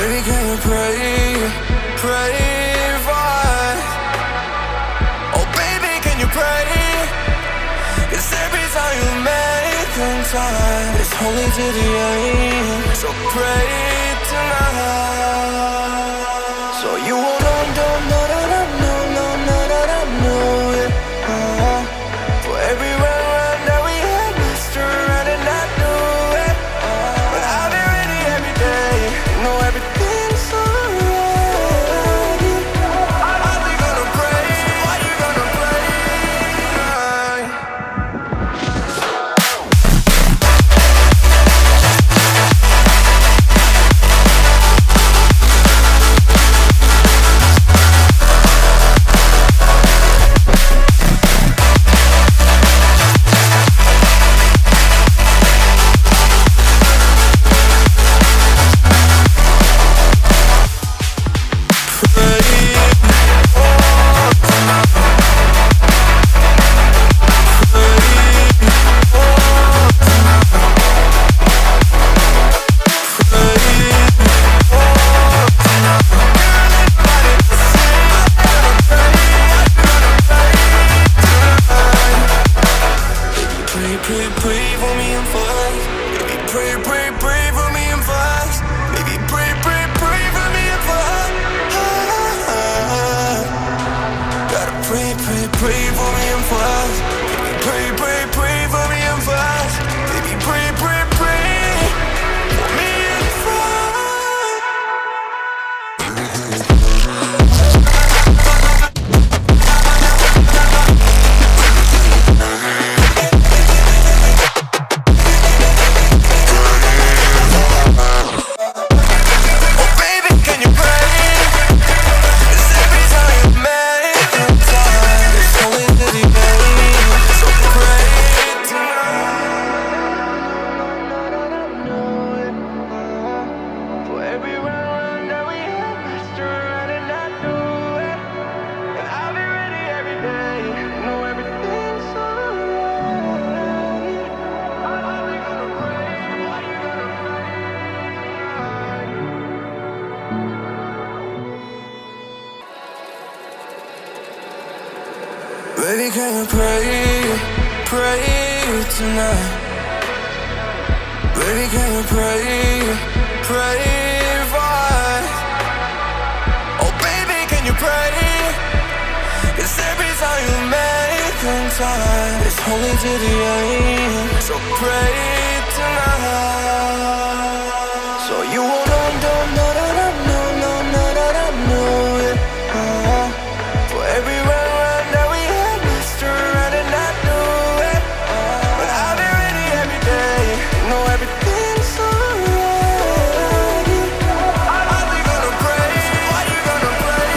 Baby, can you pray, pray for us? Oh baby, can you pray? 'Cause every time you make time, it's holy to the end. So pray tonight. So you won't know it. For every run that we had, messed around and I knew it. But I'll be ready every day. You know everything's alright. Are we gonna pray? Are you gonna pray? Pray for me and fast. Baby, pray for me and fast. Baby, pray for me and fast. Gotta pray for me and fast. Baby, pray for me and fast. Baby, pray for me and baby, can you pray tonight? Baby, can you pray for us? Oh baby, can you pray? 'Cause every time you make time, it's holy to the end. So pray tonight. So you won't know it. For every run that we had, messed around and I knew it. But I'll be ready every day. You know everything's alright. Are we gonna pray? Are you gonna pray?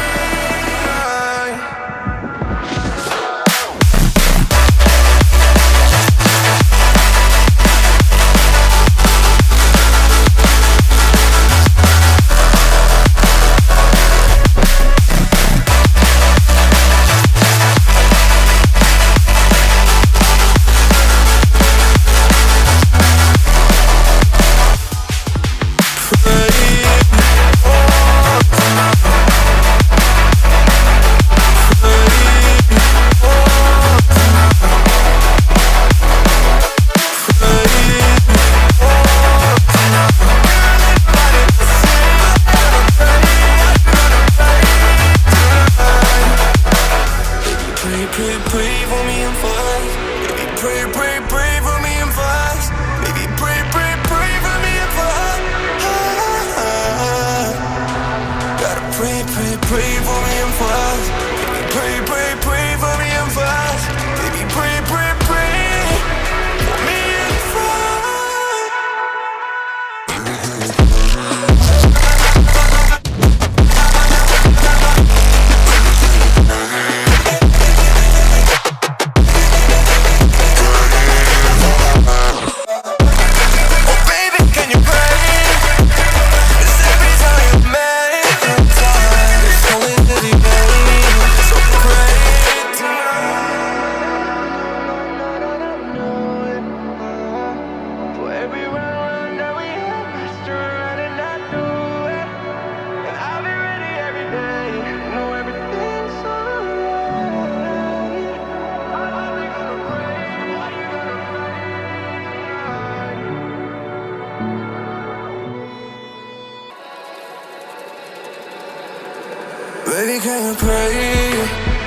Baby, can you pray,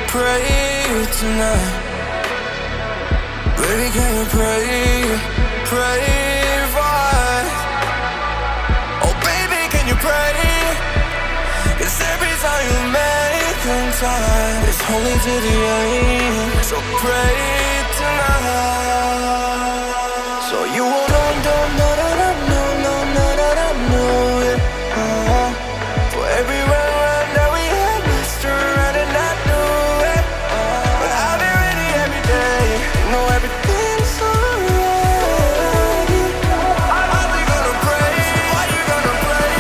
pray tonight? Baby, can you pray, pray for us? Oh baby, can you pray? 'Cause every time you make time, it's only to the end. So pray tonight. So you won't know, yeah. For every run that we had, messed around and I knew it. But I'll be ready every day. You know everything's alright. Are we gonna pray? Are you gonna pray?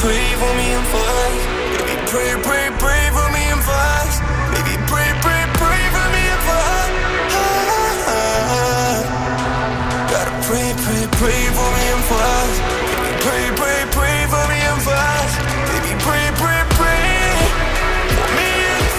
Pray for me and fast. Baby, pray for me and fast. Baby, pray for me and fast. Gotta pray for me and fast. Baby, pray for me and fast. Baby, pray for me and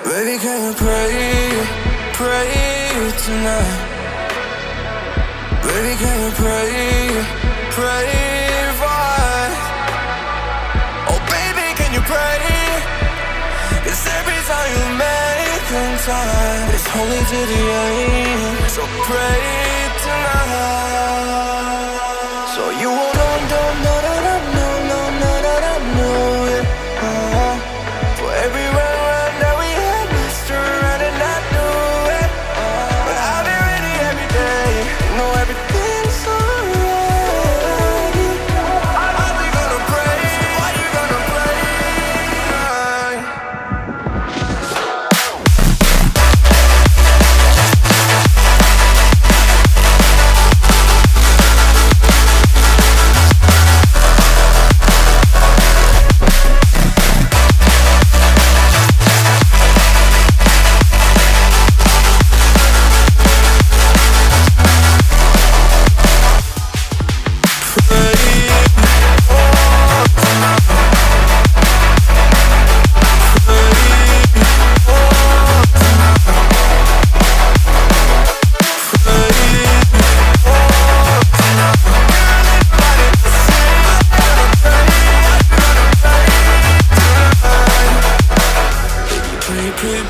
Baby, can you pray tonight? Baby, can you pray for us? Oh baby, can you pray? 'Cause every time you make time, it's only to the end. So pray tonight. So you won't know, yeah. For every run that we had, messed around and I knew it. But I'll be ready every day. You know everything's alright. Are we gonna pray? Are you gonna pray?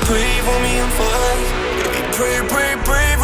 Pray for me and fast. Baby, pray